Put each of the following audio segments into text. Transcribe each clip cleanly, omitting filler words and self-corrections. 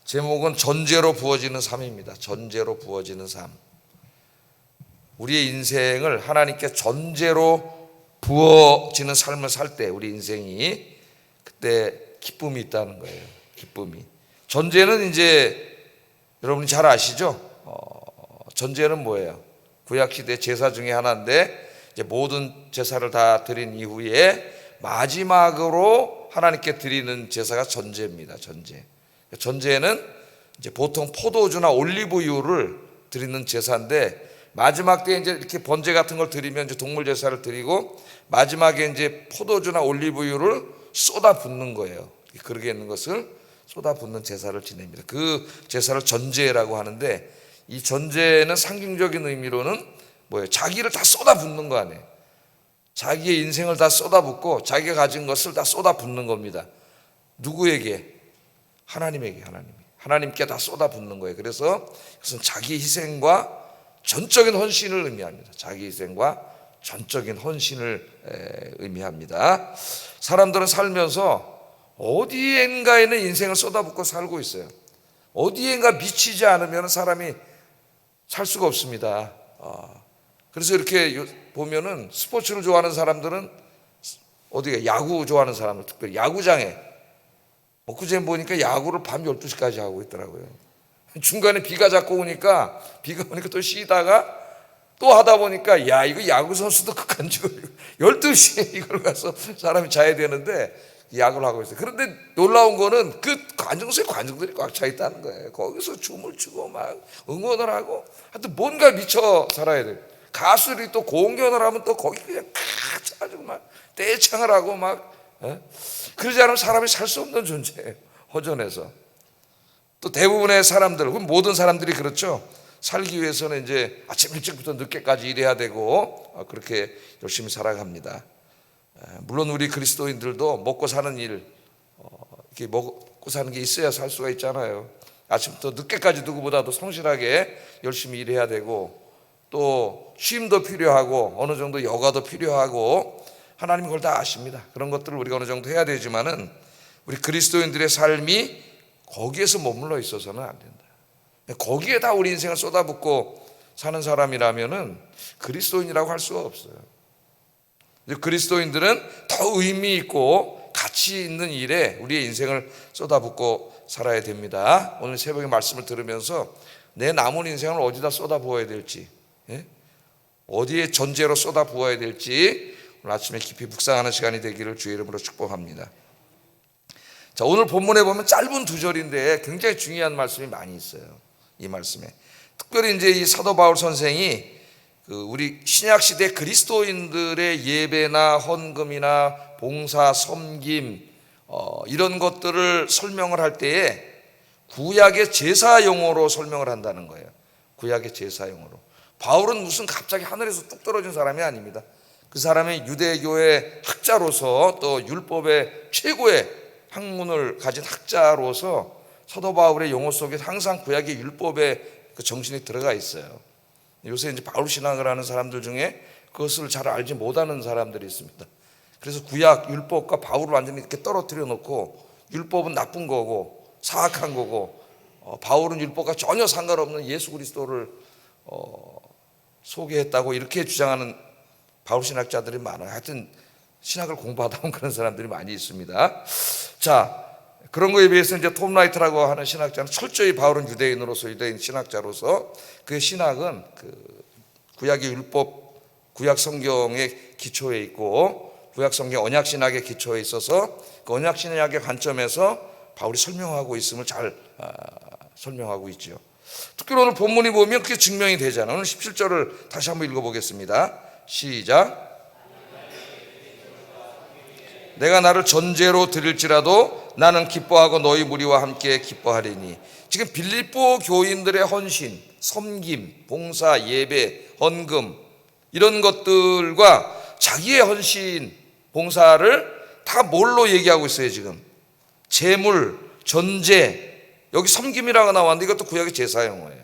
제목은 전제로 부어지는 삶입니다. 전제로 부어지는 삶. 우리의 인생을 하나님께 전제로 부어지는 삶을 살 때 우리 인생이 그때 기쁨이 있다는 거예요. 기쁨이. 전제는 이제 여러분이 잘 아시죠? 전제는 뭐예요? 구약시대 제사 중에 하나인데 이제 모든 제사를 다 드린 이후에 마지막으로 하나님께 드리는 제사가 전제입니다. 전제. 전제는 이제 보통 포도주나 올리브유를 드리는 제사인데 마지막 때 이제 이렇게 번제 같은 걸 드리면 이제 동물 제사를 드리고 마지막에 이제 포도주나 올리브유를 쏟아 붓는 거예요. 그러게 있는 것을 쏟아 붓는 제사를 지냅니다. 그 제사를 전제라고 하는데 이 전제는 상징적인 의미로는 뭐예요? 자기를 다 쏟아 붓는 거 아니에요. 자기의 인생을 다 쏟아 붓고 자기가 가진 것을 다 쏟아 붓는 겁니다. 누구에게? 하나님에게. 하나님께 다 쏟아 붓는 거예요. 그래서 그것은 자기 희생과 전적인 헌신을 의미합니다. 자기 희생과 전적인 헌신을 의미합니다. 사람들은 살면서 어디엔가에는 인생을 쏟아붓고 살고 있어요. 어디엔가 미치지 않으면 사람이 살 수가 없습니다. 그래서 이렇게 보면은 스포츠를 좋아하는 사람들은 어디가 야구 좋아하는 사람들 특별히 야구장에 엊그제 보니까 야구를 밤 12시까지 하고 있더라고요. 중간에 비가 자꾸 오니까 또 쉬다가 또 하다 보니까 야 이거 야구 선수도 극한지고 12시에 이걸 가서 사람이 자야 되는데 야구를 하고 있어요. 그런데 놀라운 거는 그 관중석에 관중들이 꽉 차 있다는 거예요. 거기서 춤을 추고 막 응원을 하고 하여튼 뭔가 미쳐 살아야 돼요. 가수들이 또 공연을 하면 또 거기 그냥 咔 차가지고 막 떼창을 하고 막 그러지 않으면 사람이 살 수 없는 존재예요. 허전해서. 또 대부분의 사람들, 모든 사람들이 그렇죠. 살기 위해서는 이제 아침 일찍부터 늦게까지 일해야 되고 그렇게 열심히 살아갑니다. 물론 우리 그리스도인들도 먹고 사는 일, 이렇게 먹고 사는 게 있어야 살 수가 있잖아요. 아침부터 늦게까지 누구보다도 성실하게 열심히 일해야 되고 또 쉼도 필요하고 어느 정도 여가도 필요하고 하나님이 그걸 다 아십니다. 그런 것들을 우리가 어느 정도 해야 되지만은 우리 그리스도인들의 삶이 거기에서 머물러 있어서는 안 된다. 거기에 다 우리 인생을 쏟아붓고 사는 사람이라면은 그리스도인이라고 할 수가 없어요. 그리스도인들은 더 의미 있고 가치 있는 일에 우리의 인생을 쏟아붓고 살아야 됩니다. 오늘 새벽에 말씀을 들으면서 내 남은 인생을 어디다 쏟아부어야 될지, 어디에 전제로 쏟아부어야 될지 오늘 아침에 깊이 묵상하는 시간이 되기를 주의 이름으로 축복합니다. 자, 오늘 본문에 보면 짧은 두 절인데 굉장히 중요한 말씀이 많이 있어요. 이 말씀에 특별히 이제 이 사도 바울 선생이 우리 신약 시대 그리스도인들의 예배나 헌금이나 봉사, 섬김 이런 것들을 설명을 할 때에 구약의 제사용어로 설명을 한다는 거예요. 구약의 제사용어로. 바울은 무슨 갑자기 하늘에서 뚝 떨어진 사람이 아닙니다. 그 사람이 유대교의 학자로서 또 율법의 최고의 학문을 가진 학자로서 사도 바울의 용어 속에 항상 구약의 율법의 그 정신이 들어가 있어요. 요새 이제 바울 신학을 하는 사람들 중에 그것을 잘 알지 못하는 사람들이 있습니다. 그래서 구약 율법과 바울을 완전히 이렇게 떨어뜨려 놓고 율법은 나쁜 거고 사악한 거고 바울은 율법과 전혀 상관없는 예수 그리스도를 소개했다고 이렇게 주장하는 바울 신학자들이 많아요. 하여튼 신학을 공부하다 보면 그런 사람들이 많이 있습니다. 자, 그런 거에 비해서 이제 톰 라이트라고 하는 신학자는 철저히 바울은 유대인으로서 유대인 신학자로서 그의 신학은 그 구약의 율법, 구약 성경의 기초에 있고 구약 성경 언약 신학의 기초에 있어서 그 언약 신학의 관점에서 바울이 설명하고 있음을 잘 설명하고 있죠. 특별히 오늘 본문이 보면 그게 증명이 되잖아요. 오늘 17절을 다시 한번 읽어보겠습니다. 시작. 내가 나를 전제로 드릴지라도 나는 기뻐하고 너희 무리와 함께 기뻐하리니. 지금 빌립보 교인들의 헌신, 섬김, 봉사, 예배, 헌금 이런 것들과 자기의 헌신, 봉사를 다 뭘로 얘기하고 있어요 지금? 제물, 전제, 여기 섬김이라고 나왔는데 이것도 구약의 제사용어예요.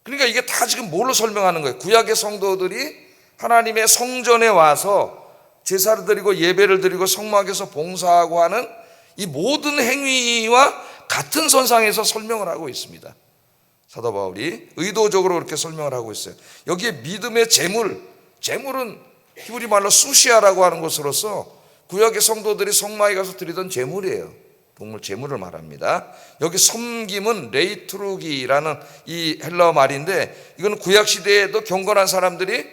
그러니까 이게 다 지금 뭘로 설명하는 거예요? 구약의 성도들이 하나님의 성전에 와서 제사를 드리고 예배를 드리고 성막에서 봉사하고 하는 이 모든 행위와 같은 선상에서 설명을 하고 있습니다. 사도 바울이 의도적으로 그렇게 설명을 하고 있어요. 여기에 믿음의 재물은 히브리 말로 수시아라고 하는 것으로서 구약의 성도들이 성막에 가서 드리던 재물이에요. 동물 재물을 말합니다. 여기 섬김은 레이트루기라는 이 헬라어 말인데, 이건 구약 시대에도 경건한 사람들이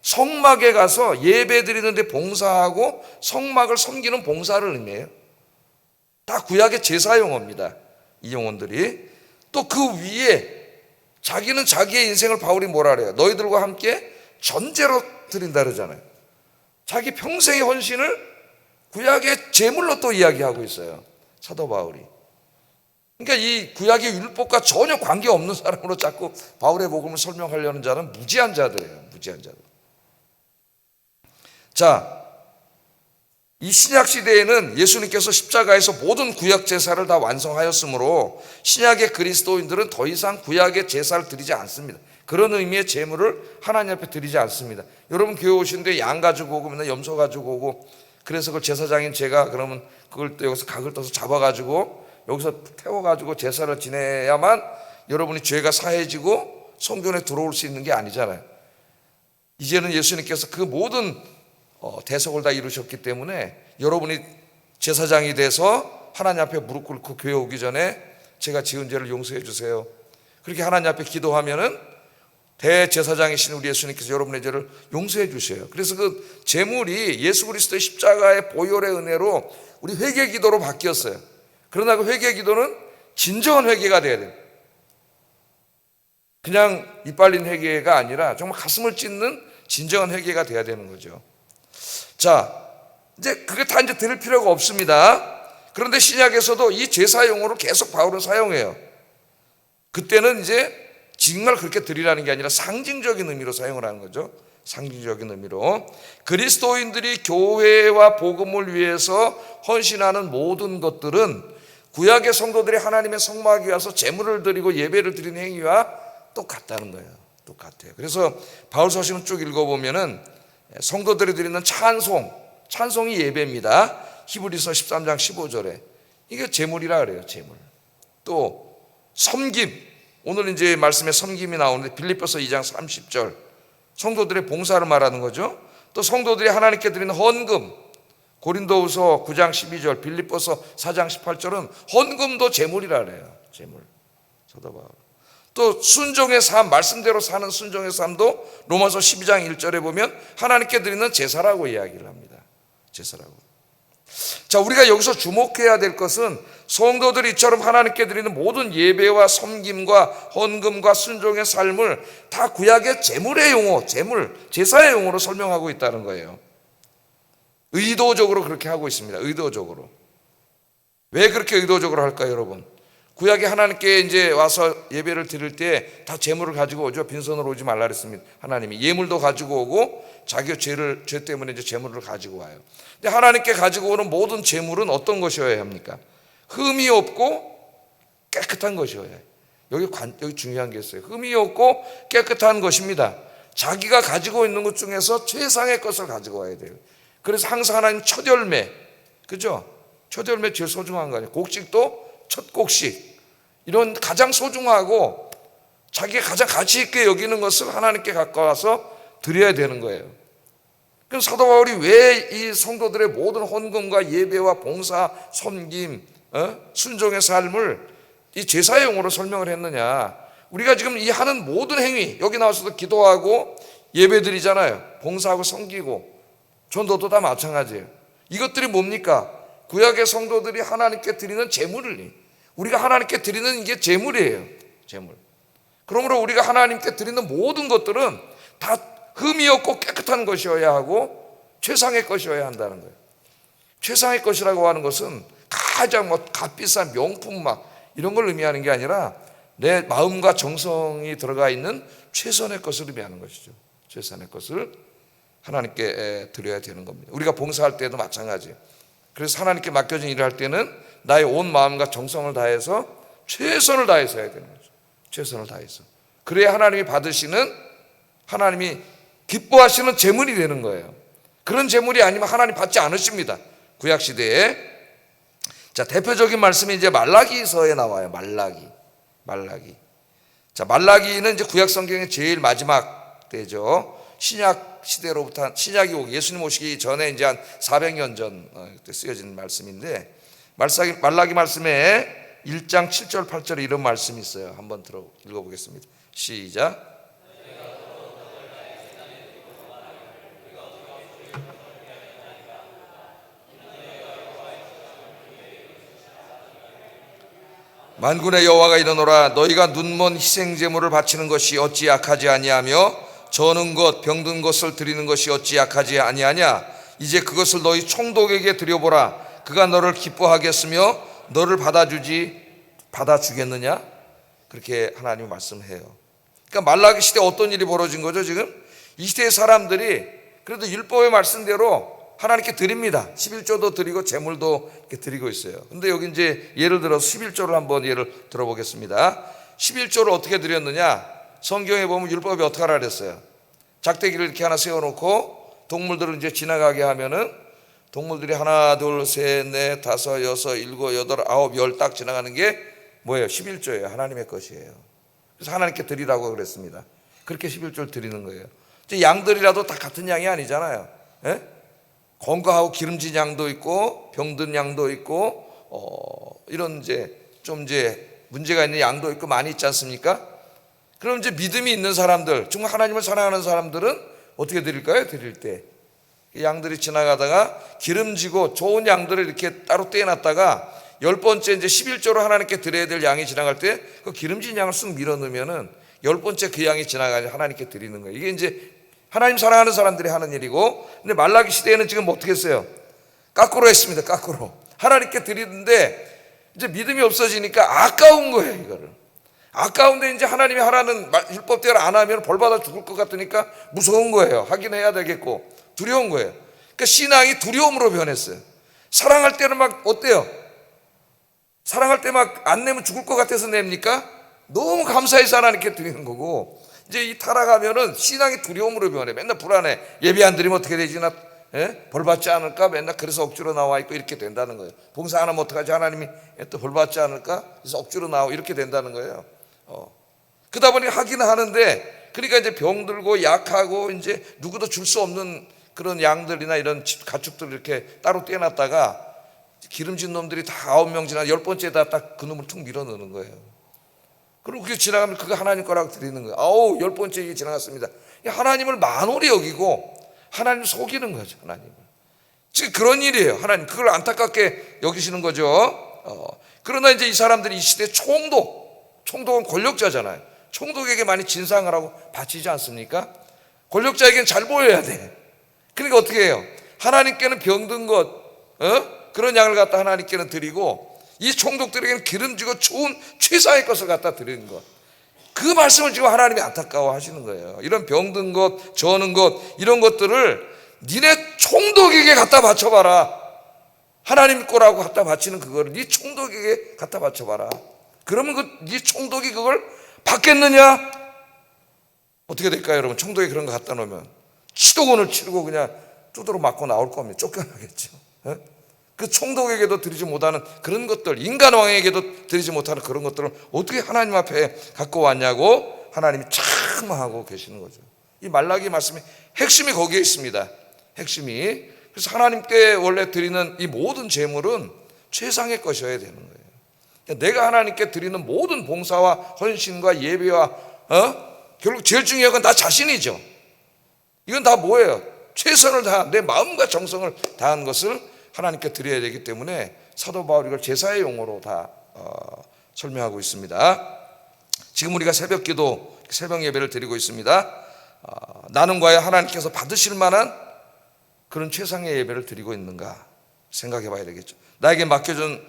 성막에 가서 예배 드리는데 봉사하고 성막을 섬기는 봉사를 의미해요. 다 구약의 제사 용어입니다. 이 용어들이. 또 그 위에 자기는 자기의 인생을 바울이 뭐라 그래요? 너희들과 함께 전제로 드린다 그러잖아요. 자기 평생의 헌신을 구약의 제물로 또 이야기하고 있어요, 사도 바울이. 그러니까 이 구약의 율법과 전혀 관계없는 사람으로 자꾸 바울의 복음을 설명하려는 자는 무지한 자들이에요. 무지한 자들. 자, 이 신약 시대에는 예수님께서 십자가에서 모든 구약 제사를 다 완성하였으므로 신약의 그리스도인들은 더 이상 구약의 제사를 드리지 않습니다. 그런 의미의 제물을 하나님 앞에 드리지 않습니다. 여러분 교회 오시는데 양 가지고 오고 맨날 염소 가지고 오고, 그래서 그 제사장인 제가 그러면 그걸 또 여기서 각을 떠서 잡아가지고 여기서 태워가지고 제사를 지내야만 여러분이 죄가 사해지고 성전에 들어올 수 있는 게 아니잖아요. 이제는 예수님께서 그 모든 대속을 다 이루셨기 때문에 여러분이 제사장이 돼서 하나님 앞에 무릎 꿇고 교회 오기 전에 제가 지은 죄를 용서해 주세요, 그렇게 하나님 앞에 기도하면은 대제사장이신 우리 예수님께서 여러분의 죄를 용서해 주셔요. 그래서 그 제물이 예수 그리스도의 십자가의 보혈의 은혜로 우리 회개 기도로 바뀌었어요. 그러나 그 회개 기도는 진정한 회개가 돼야 돼요. 그냥 이빨린 회개가 아니라 정말 가슴을 찢는 진정한 회개가 돼야 되는 거죠. 자, 이제 그게 다 이제 들을 필요가 없습니다. 그런데 신약에서도 이 제사용으로 계속 바울은 사용해요. 그때는 이제 정말 그렇게 드리라는 게 아니라 상징적인 의미로 사용을 하는 거죠. 상징적인 의미로. 그리스도인들이 교회와 복음을 위해서 헌신하는 모든 것들은 구약의 성도들이 하나님의 성막에 와서 제물을 드리고 예배를 드리는 행위와 똑같다는 거예요. 똑같아요. 그래서 바울 서신을 쭉 읽어보면은 성도들이 드리는 찬송이 예배입니다. 히브리서 13장 15절에 이게 제물이라 그래요. 제물. 또 섬김, 오늘 이제 말씀에 섬김이 나오는데 빌립보서 2장 30절, 성도들의 봉사를 말하는 거죠. 또 성도들이 하나님께 드리는 헌금, 고린도후서 9장 12절, 빌립보서 4장 18절은 헌금도 제물이라 그래요. 제물. 쳐다봐. 또 순종의 삶, 말씀대로 사는 순종의 삶도 로마서 12장 1절에 보면 하나님께 드리는 제사라고 이야기를 합니다. 제사라고. 자, 우리가 여기서 주목해야 될 것은 성도들이 이처럼 하나님께 드리는 모든 예배와 섬김과 헌금과 순종의 삶을 다 구약의 제물의 용어, 제사의 용어로 설명하고 있다는 거예요. 의도적으로 그렇게 하고 있습니다. 의도적으로. 왜 그렇게 의도적으로 할까요, 여러분? 구약에 하나님께 이제 와서 예배를 드릴 때 다 제물을 가지고 오죠. 빈손으로 오지 말라 그랬습니다. 하나님이 예물도 가지고 오고 자기 죄 때문에 이제 제물을 가지고 와요. 근데 하나님께 가지고 오는 모든 제물은 어떤 것이어야 합니까? 흠이 없고 깨끗한 것이어야 해요. 여기 중요한 게 있어요. 흠이 없고 깨끗한 것입니다. 자기가 가지고 있는 것 중에서 최상의 것을 가지고 와야 돼요. 그래서 항상 하나님 첫 열매, 그죠? 첫 열매 제일 소중한 거 아니에요. 곡식도 첫 곡식, 이런 가장 소중하고 자기가 가장 가치 있게 여기는 것을 하나님께 갖고 와서 드려야 되는 거예요. 그럼 사도 바울이 왜 이 성도들의 모든 헌금과 예배와 봉사, 섬김, 순종의 삶을 이 제사용으로 설명을 했느냐? 우리가 지금 이 하는 모든 행위, 여기 나와서도 기도하고 예배 드리잖아요. 봉사하고 섬기고 전도도 다 마찬가지예요. 이것들이 뭡니까? 구약의 성도들이 하나님께 드리는 제물을, 우리가 하나님께 드리는 이게 제물이에요. 제물. 그러므로 우리가 하나님께 드리는 모든 것들은 다 흠이 없고 깨끗한 것이어야 하고 최상의 것이어야 한다는 거예요. 최상의 것이라고 하는 것은 가장 값비싼 명품 이런 걸 의미하는 게 아니라 내 마음과 정성이 들어가 있는 최선의 것을 의미하는 것이죠. 최선의 것을 하나님께 드려야 되는 겁니다. 우리가 봉사할 때도 마찬가지예요. 그래서 하나님께 맡겨진 일을 할 때는 나의 온 마음과 정성을 다해서 최선을 다해서 해야 되는 거죠. 최선을 다해서. 그래야 하나님이 받으시는, 하나님이 기뻐하시는 제물이 되는 거예요. 그런 제물이 아니면 하나님 받지 않으십니다. 구약시대에. 자, 대표적인 말씀이 이제 말라기서에 나와요. 말라기. 자, 말라기는 이제 구약 성경의 제일 마지막 때죠. 신약 시대로부터 신약이 오기, 예수님 오시기 전에 이제 한 400년 전 그때 쓰여진 말씀인데, 말라기 말씀에 1장 7절 8절에 이런 말씀이 있어요. 한번 읽어보겠습니다. 시작. 만군의 여호와가 이르노라. 너희가 눈먼 희생 제물을 바치는 것이 어찌 약하지 아니하며 저는 것 병든 것을 드리는 것이 어찌 약하지 아니하냐. 이제 그것을 너희 총독에게 드려보라. 그가 너를 기뻐하겠으며 너를 받아주겠느냐. 그렇게 하나님이 말씀해요. 그러니까 말라기 시대 어떤 일이 벌어진 거죠? 지금 이 시대의 사람들이 그래도 율법의 말씀대로 하나님께 드립니다. 11조도 드리고 제물도 이렇게 드리고 있어요. 근데 여기 이제 예를 들어서 11조를 한번 예를 들어보겠습니다. 11조를 어떻게 드렸느냐? 성경에 보면 율법이 어떻게 하라 그랬어요? 작대기를 이렇게 하나 세워놓고 동물들을 이제 지나가게 하면은 동물들이 하나, 둘, 셋, 넷, 다섯, 여섯, 일곱, 여덟, 아홉, 열 딱 지나가는 게 뭐예요? 11조예요. 하나님의 것이에요. 그래서 하나님께 드리라고 그랬습니다. 그렇게 11조를 드리는 거예요. 양들이라도 다 같은 양이 아니잖아요. 예? 건강하고 기름진 양도 있고 병든 양도 있고 이런 좀 문제가 있는 양도 있고 많이 있지 않습니까? 그럼 이제 믿음이 있는 사람들, 정말 하나님을 사랑하는 사람들은 어떻게 드릴까요? 드릴 때 양들이 지나가다가 기름지고 좋은 양들을 이렇게 따로 떼어놨다가 10번째 이제 11조로 하나님께 드려야 될 양이 지나갈 때 그 기름진 양을 쑥 밀어 넣으면은 10번째 그 양이 지나가니 하나님께 드리는 거예요. 이게 이제 하나님 사랑하는 사람들이 하는 일이고, 근데 말라기 시대에는 지금 어떻게 했어요? 거꾸로 했습니다. 거꾸로 하나님께 드리는데 이제 믿음이 없어지니까 아까운 거예요. 이거를 아까운데 이제 하나님이 하라는 율법대로 안 하면 벌 받아 죽을 것 같으니까 무서운 거예요. 하긴 해야 되겠고 두려운 거예요. 그러니까 신앙이 두려움으로 변했어요. 사랑할 때는 막 어때요? 사랑할 때 막 안 내면 죽을 것 같아서 냅니까? 너무 감사해서 하나님께 드리는 거고, 이제 이 타락하면은 신앙이 두려움으로 변해. 맨날 불안해. 예배 안 드리면 어떻게 되지? 나 벌 받지 않을까? 맨날 그래서 억지로 나와 있고 이렇게 된다는 거예요. 봉사 안 하면 어떡하지? 하나님이 또 벌 받지 않을까? 그래서 억지로 나오고 이렇게 된다는 거예요. 그러다 보니 하기는 하는데, 그러니까 이제 병들고 약하고 이제 누구도 줄 수 없는 그런 양들이나 이런 가축들 이렇게 따로 떼어놨다가 기름진 놈들이 다 9명 지나 10번째에다 딱 그 놈을 툭 밀어 넣는 거예요. 그리고 그게 지나가면 그거 하나님 거라고 드리는 거예요. 10번째 이게 지나갔습니다. 하나님을 만홀히 여기고 하나님 속이는 거죠. 하나님을. 지금 그런 일이에요. 하나님 그걸 안타깝게 여기시는 거죠. 그러나 이제 이 사람들이 이 시대 총독은 권력자잖아요. 총독에게 많이 진상을 하고 바치지 않습니까? 권력자에게는 잘 보여야 돼. 그러니까 어떻게 해요? 하나님께는 병든 것, 그런 양을 갖다 하나님께는 드리고, 이 총독들에게는 기름지고 좋은 최상의 것을 갖다 드리는 것, 그 말씀을 지금 하나님이 안타까워 하시는 거예요. 이런 병든 것, 저는 것, 이런 것들을 니네 총독에게 갖다 바쳐봐라. 하나님 거라고 갖다 바치는 그거를 네 총독에게 갖다 바쳐봐라. 그러면 네 총독이 그걸 받겠느냐? 어떻게 될까요, 여러분? 총독이 그런 거 갖다 놓으면 치도곤을 치르고 그냥 두드러 맞고 나올 겁니다. 쫓겨나겠죠. 그 총독에게도 드리지 못하는 그런 것들, 인간왕에게도 드리지 못하는 그런 것들을 어떻게 하나님 앞에 갖고 왔냐고 하나님이 책망하고 계시는 거죠. 이 말라기 말씀의 핵심이 거기에 있습니다. 핵심이. 그래서 하나님께 원래 드리는 이 모든 제물은 최상의 것이어야 되는 거예요. 내가 하나님께 드리는 모든 봉사와 헌신과 예배와 결국 제일 중요한 건 나 자신이죠. 이건 다 뭐예요? 최선을 다한 내 마음과 정성을 다한 것을 하나님께 드려야 되기 때문에 사도 바울이 이걸 제사의 용어로 다 설명하고 있습니다. 지금 우리가 새벽기도, 새벽 예배를 드리고 있습니다. 나는 과연 하나님께서 받으실 만한 그런 최상의 예배를 드리고 있는가 생각해 봐야 되겠죠. 나에게 맡겨준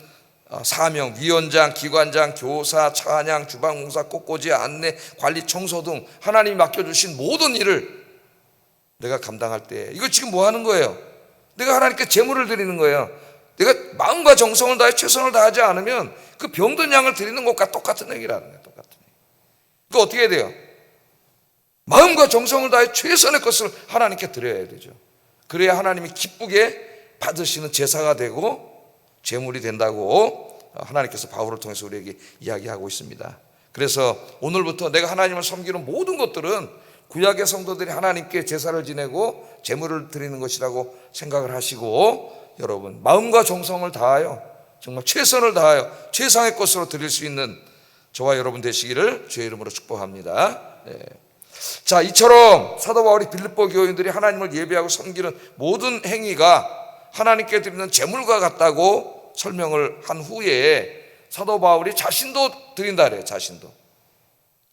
사명, 위원장, 기관장, 교사, 찬양, 주방봉사, 꽃꽂이, 안내, 관리, 청소 등 하나님이 맡겨주신 모든 일을 내가 감당할 때, 이거 지금 뭐 하는 거예요? 내가 하나님께 제물을 드리는 거예요. 내가 마음과 정성을 다해 최선을 다하지 않으면 그 병든 양을 드리는 것과 똑같은 얘기라는 거예요. 똑같은 얘기. 그거 어떻게 해야 돼요? 마음과 정성을 다해 최선의 것을 하나님께 드려야 되죠. 그래야 하나님이 기쁘게 받으시는 제사가 되고 제물이 된다고 하나님께서 바울을 통해서 우리에게 이야기하고 있습니다. 그래서 오늘부터 내가 하나님을 섬기는 모든 것들은 구약의 성도들이 하나님께 제사를 지내고 제물을 드리는 것이라고 생각을 하시고, 여러분 마음과 정성을 다하여 정말 최선을 다하여 최상의 것으로 드릴 수 있는 저와 여러분 되시기를 주의 이름으로 축복합니다. 자, 이처럼 사도 바울이 빌립보 교인들이 하나님을 예배하고 섬기는 모든 행위가 하나님께 드리는 제물과 같다고 설명을 한 후에 사도 바울이 자신도 드린다 그래요.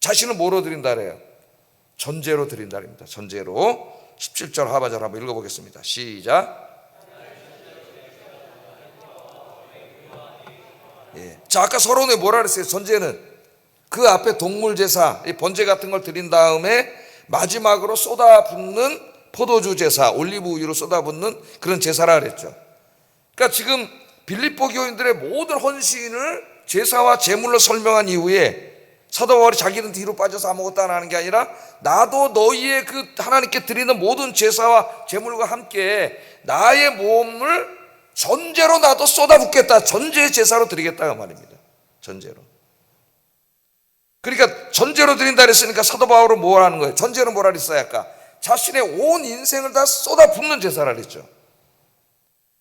자신을 뭐로 드린다 그래요? 전제로 드린다 그럽니다. 전제로. 17절 하반절 한번 읽어보겠습니다. 시작. 자, 아까 서론에 뭐라 그랬어요? 전제는 그 앞에 동물 제사, 번제 같은 걸 드린 다음에 마지막으로 쏟아붓는 포도주 제사, 올리브 우유로 쏟아붓는 그런 제사라 그랬죠. 그러니까 지금 빌립보 교인들의 모든 헌신을 제사와 제물로 설명한 이후에 사도 바울이 자기는 뒤로 빠져서 아무것도 안 하는 게 아니라 나도 너희의 그 하나님께 드리는 모든 제사와 제물과 함께 나의 몸을 전제로 나도 쏟아붓겠다. 전제 제사로 드리겠다 그 말입니다. 전제로. 그러니까 전제로 드린다 그랬으니까 사도 바울은 뭐 하는 거예요? 전제로 뭐라 그랬어요? 아까 자신의 온 인생을 다 쏟아붓는 제사라 그랬죠.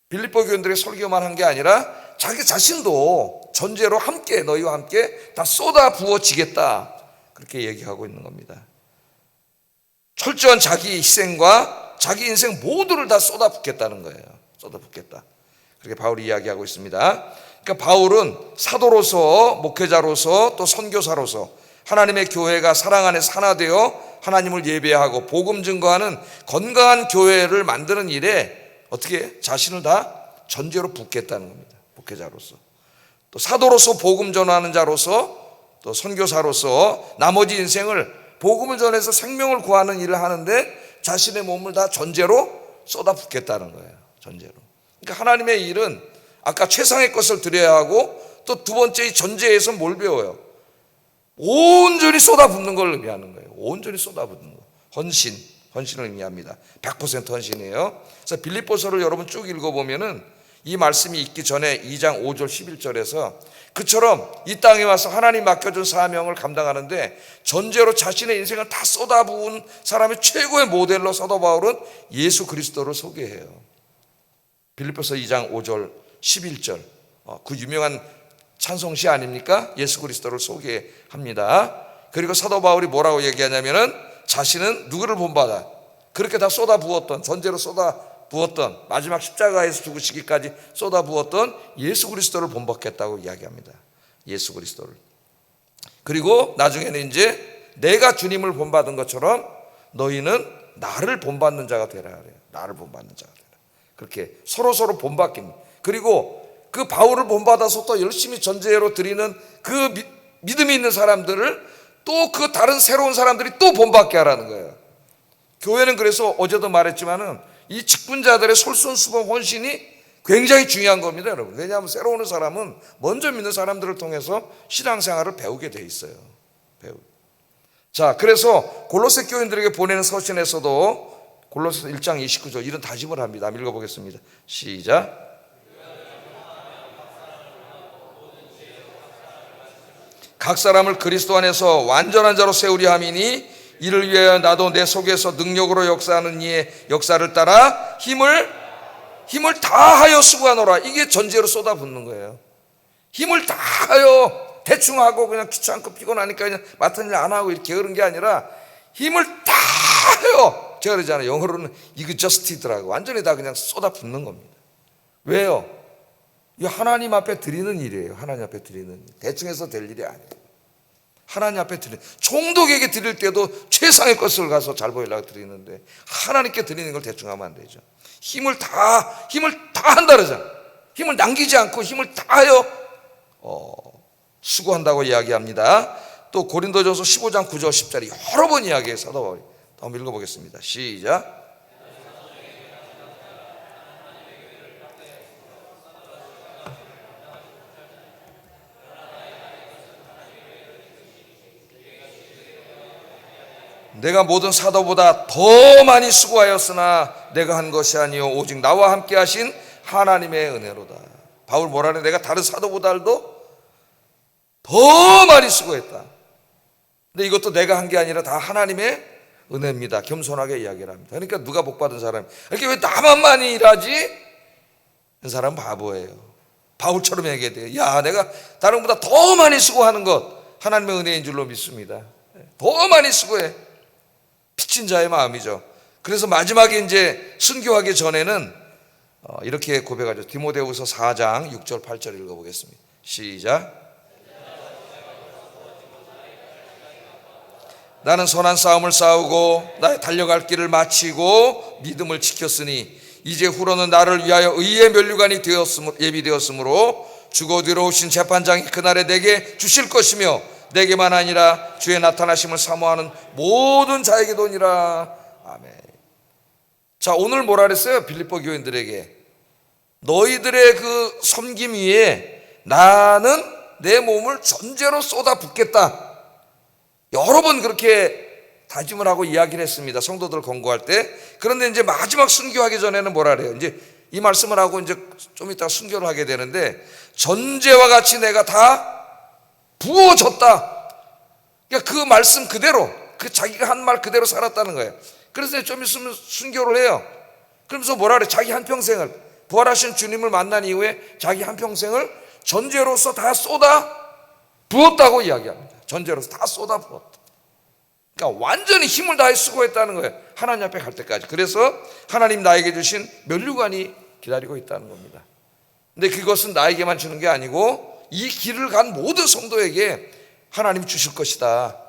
빌립보 교인들의 설교만 한 게 아니라 자기 자신도 전제로 함께 너희와 함께 다 쏟아 부어지겠다, 그렇게 얘기하고 있는 겁니다. 철저한 자기 희생과 자기 인생 모두를 다 쏟아붓겠다는 거예요. 쏟아붓겠다, 그렇게 바울이 이야기하고 있습니다. 그러니까 바울은 사도로서, 목회자로서, 또 선교사로서 하나님의 교회가 사랑 안에서 하나 되어 하나님을 예배하고 복음 증거하는 건강한 교회를 만드는 일에 어떻게 자신을 다 전제로 붓겠다는 겁니다. 목회자로서, 또 사도로서 복음 전하는 자로서, 또 선교사로서 나머지 인생을 복음을 전해서 생명을 구하는 일을 하는데 자신의 몸을 다 전제로 쏟아붓겠다는 거예요. 전제로. 그러니까 하나님의 일은 아까 최상의 것을 드려야 하고, 또 두 번째 이 전제에서 뭘 배워요? 온전히 쏟아붓는 걸 의미하는 거예요. 온전히 쏟아붓는 거. 헌신을 의미합니다. 100% 헌신이에요. 그래서 빌립보서를 여러분 쭉 읽어보면은 이 말씀이 있기 전에 2장 5절 11절에서 그처럼 이 땅에 와서 하나님 맡겨준 사명을 감당하는데 전제로 자신의 인생을 다 쏟아부은 사람의 최고의 모델로 사도 바울은 예수 그리스도를 소개해요. 빌립보서 2장 5절 11절, 그 유명한 찬송시 아닙니까? 예수 그리스도를 소개합니다. 그리고 사도 바울이 뭐라고 얘기하냐면은 자신은 누구를 본받아? 그렇게 다 쏟아부었던, 전제로 쏟아부었던, 마지막 십자가에서 죽으시기까지 쏟아부었던 예수 그리스도를 본받겠다고 이야기합니다. 예수 그리스도를. 그리고 나중에는 이제 내가 주님을 본받은 것처럼 너희는 나를 본받는 자가 되라 그래요. 나를 본받는 자가 되라. 그렇게 서로 본받깁니다. 그리고 그 바울을 본받아서 또 열심히 전제로 드리는 그 믿음이 있는 사람들을 또 그 다른 새로운 사람들이 또 본받게 하라는 거예요. 교회는 그래서 어제도 말했지만은 이 직분자들의 솔선수범 헌신이 굉장히 중요한 겁니다, 여러분. 왜냐하면 새로 오는 사람은 먼저 믿는 사람들을 통해서 신앙생활을 배우게 돼 있어요. 자, 그래서 골로새 교인들에게 보내는 서신에서도 골로새 1장 29절 이런 다짐을 합니다. 한번 읽어보겠습니다. 시작. 각 사람을 그리스도 안에서 완전한 자로 세우려 함이니 이를 위하여 나도 내 속에서 능력으로 역사하는 이의 역사를 따라 힘을 다하여 수고하노라. 이게 전제로 쏟아붓는 거예요. 힘을 다하여, 대충 하고 그냥 귀찮고 피곤하니까 그냥 맡은 일 안 하고 이렇게 게으른 게 아니라 힘을 다하여, 제가 그러잖아요. 영어로는 exhausted라고, 완전히 다 그냥 쏟아붓는 겁니다. 왜요? 이 하나님 앞에 드리는 일이에요. 하나님 앞에 드리는 일. 대충 해서 될 일이 아니에요. 하나님 앞에 드리는, 총독에게 드릴 때도 최상의 것을 가서 잘 보이려고 드리는데 하나님께 드리는 걸 대충 하면 안 되죠. 힘을 다 한다 그러잖아요. 힘을 남기지 않고 힘을 다하여 수고한다고 이야기합니다. 또 고린도전서 15장 9절 10절이 여러 번 이야기해요. 사도 바울이. 한번 읽어보겠습니다. 시작. 내가 모든 사도보다 더 많이 수고하였으나 내가 한 것이 아니요 오직 나와 함께 하신 하나님의 은혜로다. 바울 뭐라네? 내가 다른 사도보다도 더 많이 수고했다. 근데 이것도 내가 한 게 아니라 다 하나님의 은혜입니다. 겸손하게 이야기를 합니다. 그러니까 누가 복받은 사람이, 이렇게 왜 나만 많이 일하지? 그 사람은 바보예요. 바울처럼 얘기해야 돼요. 야, 내가 다른 것보다 더 많이 수고하는 것 하나님의 은혜인 줄로 믿습니다. 더 많이 수고해. 빚진 자의 마음이죠. 그래서 마지막에 이제 순교하기 전에는 이렇게 고백하죠. 디모데후서 4장 6절 8절 읽어보겠습니다. 시작. 나는 선한 싸움을 싸우고 나의 달려갈 길을 마치고 믿음을 지켰으니 이제 후로는 나를 위하여 의의 면류관이 예비되었으므로 주고 들어오신 재판장이 그날에 내게 주실 것이며 내게만 아니라 주의 나타나심을 사모하는 모든 자에게도니라. 아멘. 자, 오늘 뭐라 그랬어요? 빌립보 교인들에게 너희들의 그 섬김 위에 나는 내 몸을 전제로 쏟아 붓겠다. 여러 번 그렇게 다짐을 하고 이야기를 했습니다. 성도들 권고할 때. 그런데 이제 마지막 순교하기 전에는 뭐라 그래요? 이제 이 말씀을 하고 이제 좀 이따 순교를 하게 되는데 전제와 같이 내가 다 부어졌다. 그러니까 그 말씀 그대로, 그 자기가 한 말 그대로 살았다는 거예요. 그래서 좀 있으면 순교를 해요. 그러면서 뭐라 그래? 자기 한평생을, 부활하신 주님을 만난 이후에 자기 한평생을 전제로서 다 쏟아 부었다고 이야기합니다. 전제로서 다 쏟아 부었다. 그러니까 완전히 힘을 다해 수고했다는 거예요. 하나님 앞에 갈 때까지. 그래서 하나님 나에게 주신 면류관이 기다리고 있다는 겁니다. 근데 그것은 나에게만 주는 게 아니고 이 길을 간 모든 성도에게 하나님이 주실 것이다.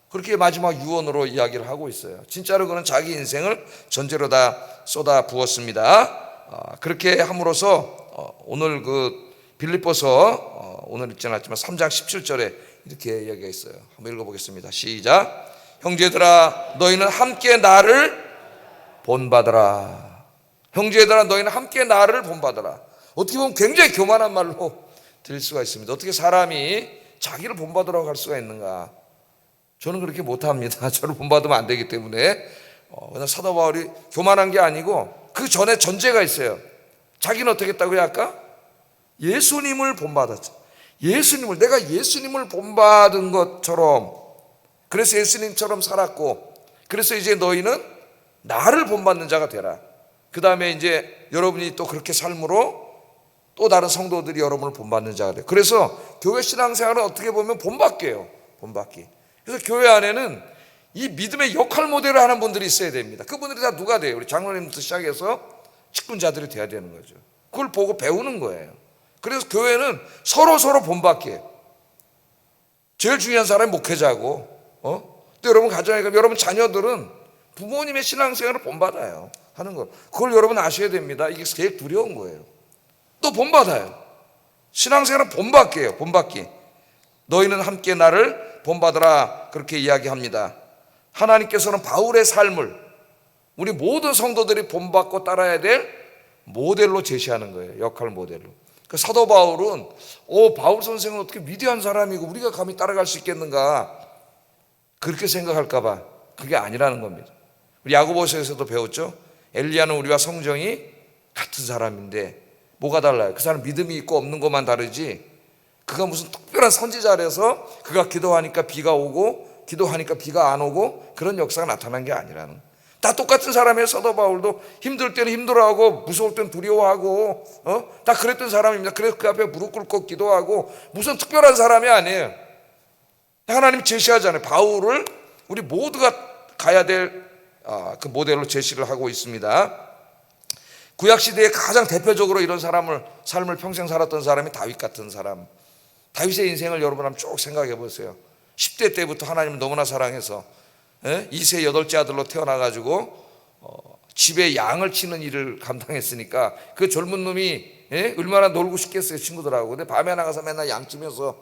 그렇게 마지막 유언으로 이야기를 하고 있어요. 진짜로 그는 자기 인생을 전제로 다 쏟아 부었습니다. 그렇게 함으로써 오늘 그 빌립보서 오늘 읽지 않았지만 3장 17절에 이렇게 이야기가 있어요. 한번 읽어보겠습니다. 시작. 형제들아 너희는 함께 나를 본받으라. 형제들아 너희는 함께 나를 본받으라. 어떻게 보면 굉장히 교만한 말로 들릴 수가 있습니다. 어떻게 사람이 자기를 본받으라고 할 수가 있는가? 저는 그렇게 못합니다. 저를 본받으면 안 되기 때문에. 그냥 사도 바울이 교만한 게 아니고 그 전에 전제가 있어요. 자기는 어떻게 했다고요? 아까 예수님을 본받았죠. 예수님을, 내가 예수님을 본받은 것처럼, 그래서 예수님처럼 살았고, 그래서 이제 너희는 나를 본받는 자가 되라. 그 다음에 이제 여러분이 또 그렇게 삶으로 또 다른 성도들이 여러분을 본받는 자가 돼요. 그래서 교회 신앙생활은 어떻게 보면 본받기예요. 본받기. 그래서 교회 안에는 이 믿음의 역할 모델을 하는 분들이 있어야 됩니다. 그분들이 다 누가 돼요? 우리 장로님부터 시작해서 직분자들이 돼야 되는 거죠. 그걸 보고 배우는 거예요. 그래서 교회는 서로 본받기예요. 제일 중요한 사람이 목회자고, 또 여러분 가정에 가면 여러분 자녀들은 부모님의 신앙생활을 본받아요. 하는 거. 그걸 여러분 아셔야 됩니다. 이게 제일 두려운 거예요. 또 본받아요. 신앙생활은 본받기예요. 본받기. 너희는 함께 나를 본받으라. 그렇게 이야기합니다. 하나님께서는 바울의 삶을 우리 모든 성도들이 본받고 따라야 될 모델로 제시하는 거예요. 역할 모델로. 그 사도 바울은 바울 선생은 어떻게 위대한 사람이고 우리가 감히 따라갈 수 있겠는가 그렇게 생각할까 봐. 그게 아니라는 겁니다. 우리 야고보서에서도 배웠죠. 엘리야는 우리와 성정이 같은 사람인데 뭐가 달라요? 그 사람 믿음이 있고 없는 것만 다르지 그가 무슨 특별한 선지자라서 그가 기도하니까 비가 오고 기도하니까 비가 안 오고 그런 역사가 나타난 게 아니라는 거예요. 다 똑같은 사람이에요. 사도 바울도 힘들 때는 힘들어하고 무서울 때는 두려워하고 다 그랬던 사람입니다. 그래서 그 앞에 무릎 꿇고 기도하고 무슨 특별한 사람이 아니에요. 하나님 제시하잖아요. 바울을 우리 모두가 가야 될 그 모델로 제시를 하고 있습니다. 구약시대에 가장 대표적으로 이런 삶을 평생 살았던 사람이 다윗 같은 사람. 다윗의 인생을 여러분 한번 쭉 생각해 보세요. 10대 때부터 하나님을 너무나 사랑해서 2세 8째 아들로 태어나가지고 집에 양을 치는 일을 감당했으니까 그 젊은 놈이 얼마나 놀고 싶겠어요 친구들하고. 근데 밤에 나가서 맨날 양 치면서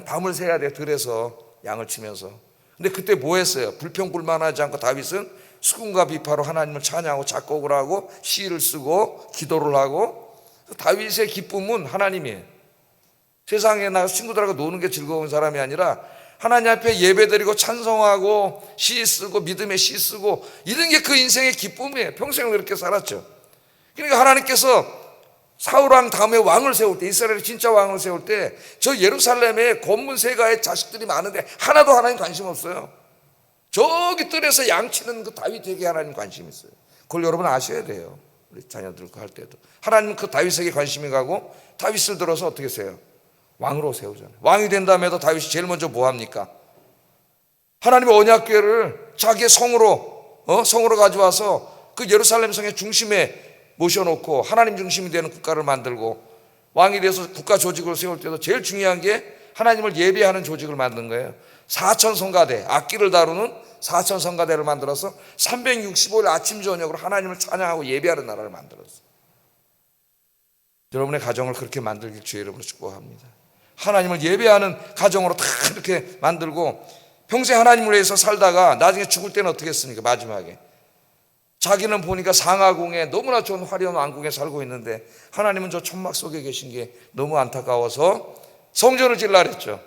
밤을 새야 돼. 들에서 양을 치면서. 근데 그때 뭐 했어요? 불평불만하지 않고 다윗은 수군과 비파로 하나님을 찬양하고 작곡을 하고 시를 쓰고 기도를 하고. 다윗의 기쁨은 하나님이에요. 세상에 나가서 친구들하고 노는 게 즐거운 사람이 아니라 하나님 앞에 예배드리고 찬송하고 시 쓰고 믿음의 시 쓰고 이런 게 그 인생의 기쁨이에요. 평생을 그렇게 살았죠. 그러니까 하나님께서 사울왕 다음에 왕을 세울 때, 이스라엘의 진짜 왕을 세울 때 저 예루살렘에 권문 세가의 자식들이 많은데 하나도 하나님 관심 없어요. 저기 뜰에서 양치는 그 다윗에게 하나님 관심이 있어요. 그걸 여러분 아셔야 돼요. 우리 자녀들과 할 때도 하나님 그 다윗에게 관심이 가고, 다윗을 들어서 어떻게 세요? 왕으로 세우잖아요. 왕이 된 다음에도 다윗이 제일 먼저 뭐 합니까? 하나님의 언약궤를 자기의 성으로 가져와서 그 예루살렘 성의 중심에 모셔놓고 하나님 중심이 되는 국가를 만들고, 왕이 돼서 국가 조직을 세울 때도 제일 중요한 게 하나님을 예배하는 조직을 만든 거예요. 4,000성가대, 악기를 다루는 4,000성가대를 만들어서 365일 아침 저녁으로 하나님을 찬양하고 예배하는 나라를 만들었어요. 여러분의 가정을 그렇게 만들길 주의 이름으로 축복합니다. 하나님을 예배하는 가정으로 다 이렇게 만들고, 평생 하나님을 위해서 살다가 나중에 죽을 때는 어떻게 했습니까? 마지막에 자기는 보니까 상하궁에 너무나 좋은 화려한 왕궁에 살고 있는데 하나님은 저 천막 속에 계신 게 너무 안타까워서 성전을 질라 그랬죠.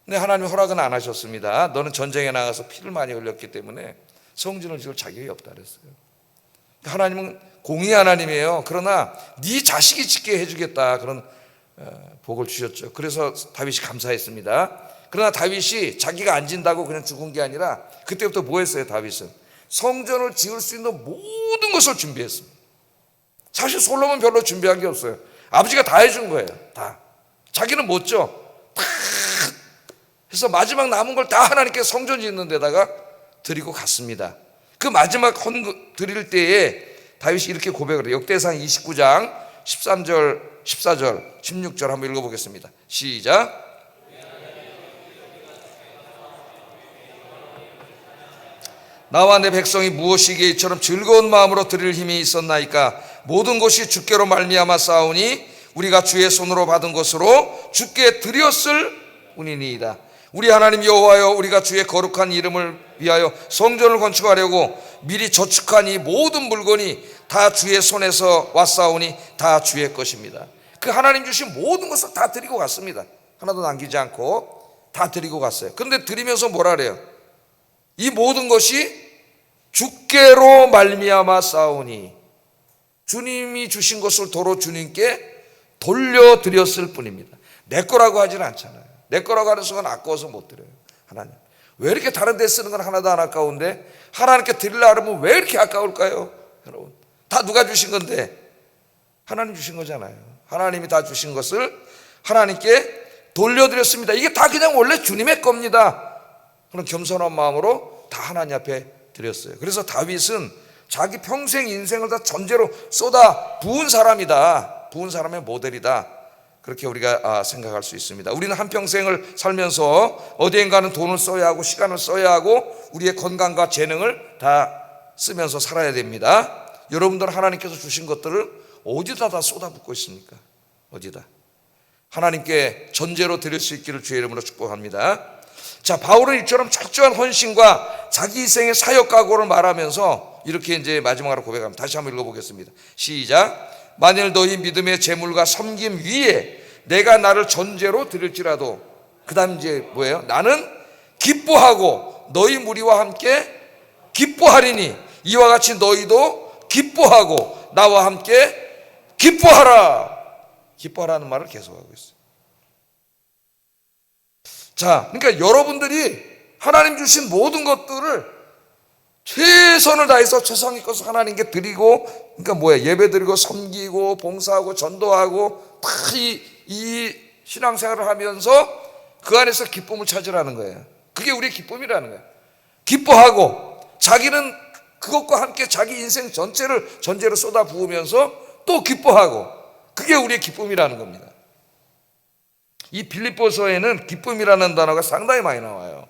근데 하나님이 허락은 안 하셨습니다. 너는 전쟁에 나가서 피를 많이 흘렸기 때문에 성전을 지을 자격이 없다 그랬어요. 하나님은 공의 하나님이에요. 그러나 네 자식이 짓게 해주겠다, 그런 복을 주셨죠. 그래서 다윗이 감사했습니다. 그러나 다윗이 자기가 안 진다고 그냥 죽은 게 아니라 그때부터 뭐 했어요? 다윗은 성전을 지을 수 있는 모든 것을 준비했습니다. 사실 솔로몬 별로 준비한 게 없어요. 아버지가 다 해준 거예요. 다. 자기는 못 져. 다 해서 마지막 남은 걸 다 하나님께 성전 짓는 데다가 드리고 갔습니다. 그 마지막 헌금 드릴 때에 다윗이 이렇게 고백을 해요. 역대상 29장 13절, 14절, 16절 한번 읽어보겠습니다. 시작. 나와 내 백성이 무엇이기에 이처럼 즐거운 마음으로 드릴 힘이 있었나이까? 모든 것이 주께로 말미암아 싸우니 우리가 주의 손으로 받은 것으로 주께 드렸을 뿐이니이다. 우리 하나님 여호와여, 우리가 주의 거룩한 이름을 위하여 성전을 건축하려고 미리 저축한 이 모든 물건이 다 주의 손에서 왔사오니 다 주의 것입니다. 그 하나님 주신 모든 것을 다 드리고 갔습니다. 하나도 남기지 않고 다 드리고 갔어요. 그런데 드리면서 뭐라 그래요? 이 모든 것이 주께로 말미암아 싸우니, 주님이 주신 것을 도로 주님께 돌려드렸을 뿐입니다. 내 거라고 하지는 않잖아요. 내 거라고 하는 순간 아까워서 못 드려요. 하나님 왜 이렇게 다른 데 쓰는 건 하나도 안 아까운데 하나님께 드리려고 하면 왜 이렇게 아까울까요? 여러분, 다 누가 주신 건데? 하나님 주신 거잖아요. 하나님이 다 주신 것을 하나님께 돌려드렸습니다. 이게 다 그냥 원래 주님의 겁니다. 그런 겸손한 마음으로 다 하나님 앞에 드렸어요. 그래서 다윗은 자기 평생 인생을 다 전제로 쏟아 부은 사람이다. 부은 사람의 모델이다. 그렇게 우리가 생각할 수 있습니다. 우리는 한평생을 살면서 어디엔가는 돈을 써야 하고 시간을 써야 하고 우리의 건강과 재능을 다 쓰면서 살아야 됩니다. 여러분들 하나님께서 주신 것들을 어디다 다 쏟아붓고 있습니까? 어디다? 하나님께 전제로 드릴 수 있기를 주의 이름으로 축복합니다. 자, 바울은 이처럼 철저한 헌신과 자기 희생의 사역 각오를 말하면서 이렇게 이제 마지막으로 고백합니다. 다시 한번 읽어보겠습니다. 시작. 만일 너희 믿음의 재물과 섬김 위에 내가 나를 전제로 드릴지라도, 그 다음 이제 뭐예요? 나는 기뻐하고 너희 무리와 함께 기뻐하리니 이와 같이 너희도 기뻐하고 나와 함께 기뻐하라. 기뻐하라는 말을 계속하고 있어요. 자, 그러니까 여러분들이 하나님 주신 모든 것들을 최선을 다해서 최상의 것을 하나님께 드리고, 그러니까 뭐야? 예배 드리고 섬기고 봉사하고 전도하고 다 이 신앙생활을 하면서 그 안에서 기쁨을 찾으라는 거예요. 그게 우리의 기쁨이라는 거예요. 기뻐하고 자기는 그것과 함께 자기 인생 전체를 전제로 쏟아 부으면서 또 기뻐하고, 그게 우리의 기쁨이라는 겁니다. 이 빌립보서에는 기쁨이라는 단어가 상당히 많이 나와요.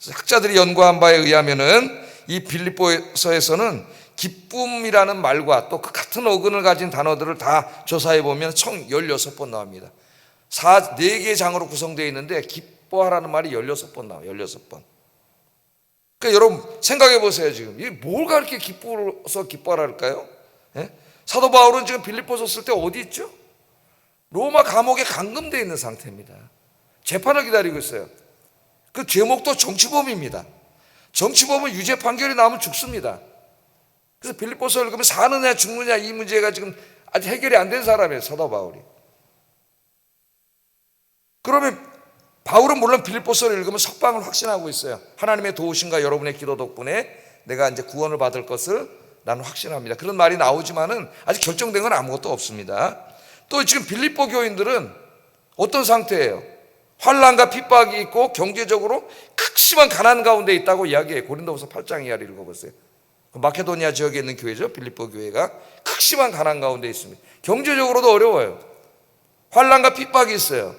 학자들이 연구한 바에 의하면은 이 빌립보서에서는 기쁨이라는 말과 또 그 같은 어근을 가진 단어들을 다 조사해 보면 총 16번 나옵니다. 4개의 장으로 구성되어 있는데 기뻐하라는 말이 16번 나와요. 16번. 그러니까 여러분 생각해 보세요. 지금 이게 뭘가 이렇게 기뻐서 기뻐하라 할까요? 예? 사도 바울은 지금 빌립보서 쓸 때 어디 있죠? 로마 감옥에 감금되어 있는 상태입니다. 재판을 기다리고 있어요. 그 제목도 정치범입니다. 정치범은 유죄 판결이 나오면 죽습니다. 그래서 빌립보서 읽으면 사느냐 죽느냐 이 문제가 지금 아직 해결이 안 된 사람이에요, 사도 바울이. 그러면 바울은 물론 빌립보서를 읽으면 석방을 확신하고 있어요. 하나님의 도우심과 여러분의 기도 덕분에 내가 이제 구원을 받을 것을 나는 확신합니다. 그런 말이 나오지만은 아직 결정된 건 아무것도 없습니다. 또 지금 빌립보 교인들은 어떤 상태예요? 환난과 핍박이 있고 경제적으로 극심한 가난 가운데 있다고 이야기해요. 고린도후서 8장 이하를 읽어보세요. 마케도니아 지역에 있는 교회죠. 빌립보 교회가 극심한 가난 가운데 있습니다. 경제적으로도 어려워요. 환난과 핍박이 있어요.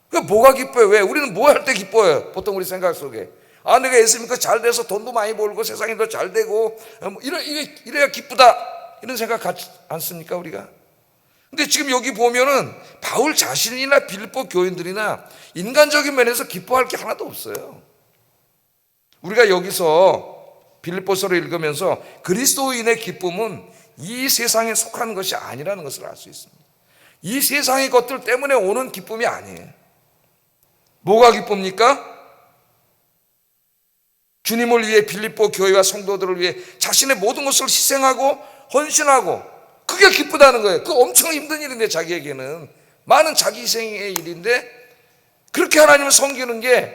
그 뭐가 기뻐요? 왜? 우리는 뭐 할 때 기뻐요? 보통 우리 생각 속에. 아, 내가 예수님과 잘 돼서 돈도 많이 벌고 세상이 더 잘 되고 이래야 기쁘다, 이런 생각 갖지 않습니까, 우리가? 근데 지금 여기 보면은 바울 자신이나 빌립보 교인들이나 인간적인 면에서 기뻐할 게 하나도 없어요. 우리가 여기서 빌립보서를 읽으면서 그리스도인의 기쁨은 이 세상에 속한 것이 아니라는 것을 알 수 있습니다. 이 세상의 것들 때문에 오는 기쁨이 아니에요. 뭐가 기쁩니까? 주님을 위해 빌립보 교회와 성도들을 위해 자신의 모든 것을 희생하고 헌신하고, 그게 기쁘다는 거예요. 그 엄청 힘든 일인데, 자기에게는 많은 자기 희생의 일인데 그렇게 하나님을 섬기는 게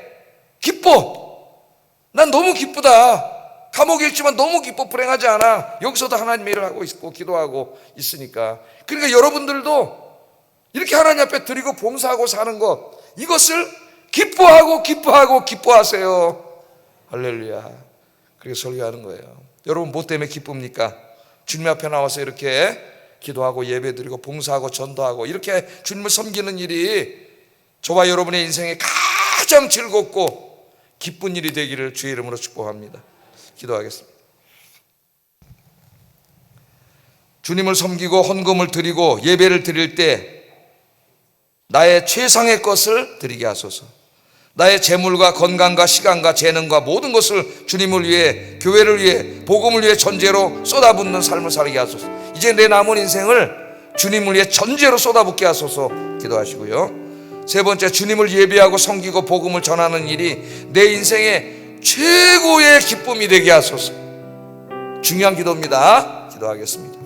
기뻐. 난 너무 기쁘다. 감옥에 있지만 너무 기뻐. 불행하지 않아. 여기서도 하나님 일을 하고 있고 기도하고 있으니까. 그러니까 여러분들도 이렇게 하나님 앞에 드리고 봉사하고 사는 것, 이것을 기뻐하고 기뻐하세요. 할렐루야. 그렇게 설교하는 거예요. 여러분 뭐 때문에 기쁩니까? 주님 앞에 나와서 이렇게 기도하고 예배드리고 봉사하고 전도하고 이렇게 주님을 섬기는 일이 저와 여러분의 인생에 가장 즐겁고 기쁜 일이 되기를 주의 이름으로 축복합니다. 기도하겠습니다. 주님을 섬기고 헌금을 드리고 예배를 드릴 때 나의 최상의 것을 드리게 하소서. 나의 재물과 건강과 시간과 재능과 모든 것을 주님을 위해, 교회를 위해, 복음을 위해 전제로 쏟아붓는 삶을 살게 하소서. 이제 내 남은 인생을 주님을 위해 전제로 쏟아붓게 하소서 기도하시고요. 세 번째, 주님을 예배하고 섬기고 복음을 전하는 일이 내 인생의 최고의 기쁨이 되게 하소서. 중요한 기도입니다. 기도하겠습니다.